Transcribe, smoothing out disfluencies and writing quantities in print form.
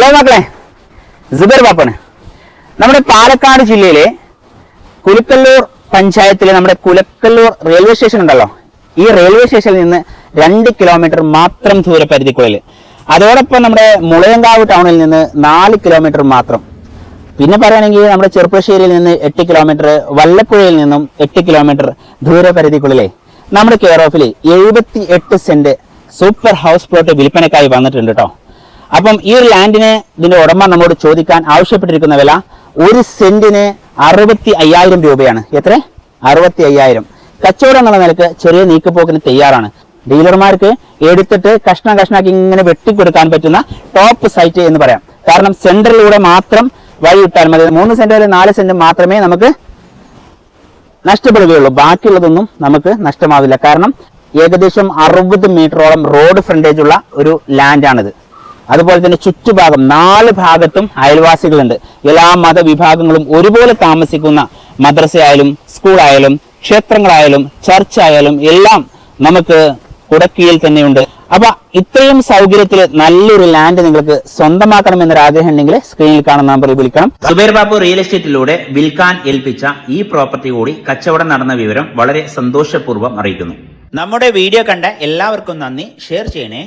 Hello മക്കളെ, സുബൈർ ബാപ്പാണ്. നമ്മുടെ പാലക്കാട് ജില്ലയിലെ കുലുക്കല്ലൂർ പഞ്ചായത്തിലെ നമ്മുടെ കുലക്കല്ലൂർ റെയിൽവേ സ്റ്റേഷൻ ഉണ്ടല്ലോ, ഈ റെയിൽവേ സ്റ്റേഷനിൽ നിന്ന് 2 കിലോമീറ്റർ മാത്രം ദൂരപരിധിക്കുള്ളിൽ, അതോടൊപ്പം നമ്മുടെ മുളയങ്കാവ് ടൗണിൽ നിന്ന് 4 കിലോമീറ്റർ മാത്രം. പിന്നെ പറയുകയാണെങ്കിൽ നമ്മുടെ ചെറുപ്പശ്ശേരിയിൽ നിന്ന് 8 കിലോമീറ്റർ, വല്ലപ്പുഴയിൽ നിന്നും 8 കിലോമീറ്റർ ദൂരപരിധിക്കുള്ളിലെ നമ്മുടെ കെയർ ഓഫിൽ 78 സെന്റ് സൂപ്പർ ഹൗസ് പ്ലോട്ട് വിൽപ്പനക്കായി വന്നിട്ടുണ്ട് കേട്ടോ. അപ്പം ഈ ഒരു ലാൻഡിന് ഇതിന്റെ ഉടമ നമ്മോട് ചോദിക്കാൻ ആവശ്യപ്പെട്ടിരിക്കുന്ന വില 1 സെന്റിന് 65,000 രൂപയാണ്. എത്ര? 65,000. കച്ചവടം എന്നുള്ള നിലക്ക് ചെറിയ നീക്കുപോക്കിന് തയ്യാറാണ്. ഡീലർമാർക്ക് എടുത്തിട്ട് കഷ്ണാക്കി ഇങ്ങനെ വെട്ടിക്കൊടുക്കാൻ പറ്റുന്ന ടോപ്പ് സൈറ്റ് എന്ന് പറയാം. കാരണം സെന്ററിലൂടെ മാത്രം വഴി ഇട്ടാൽ മതി. 3 സെന്റ് വരെ 4 സെന്റ് മാത്രമേ നമുക്ക് നഷ്ടപ്പെടുകയുള്ളൂ. ബാക്കിയുള്ളതൊന്നും നമുക്ക് നഷ്ടമാവില്ല. കാരണം ഏകദേശം 60 മീറ്ററോളം റോഡ് ഫ്രണ്ടേജ് ഉള്ള ഒരു ലാൻഡാണിത്. അതുപോലെ തന്നെ ചുറ്റുഭാഗം 4 ഭാഗത്തും അയൽവാസികളുണ്ട്. എല്ലാ മതവിഭാഗങ്ങളും ഒരുപോലെ താമസിക്കുന്ന മദ്രസയായാലും സ്കൂളായാലും ക്ഷേത്രങ്ങളായാലും ചർച്ച് ആയാലും എല്ലാം നമുക്ക് കുടക്കീഴിൽ തന്നെയുണ്ട്. അപ്പൊ ഇത്രയും സൗകര്യത്തിൽ നല്ലൊരു ലാൻഡ് നിങ്ങൾക്ക് സ്വന്തമാക്കണം എന്നൊരു ആഗ്രഹം ഉണ്ടെങ്കിൽ സ്ക്രീനിൽ കാണുന്ന നമ്പറിൽ വിളിക്കണം. സുബൈർ ബാബു റിയൽ എസ്റ്റേറ്റിലൂടെ വിൽക്കാൻ ഏൽപ്പിച്ച ഈ പ്രോപ്പർട്ടി കൂടി കച്ചവടം നടന്ന വിവരം വളരെ സന്തോഷപൂർവ്വം അറിയിക്കുന്നു. നമ്മുടെ വീഡിയോ കണ്ട എല്ലാവർക്കും നന്ദി. ഷെയർ ചെയ്യണേ.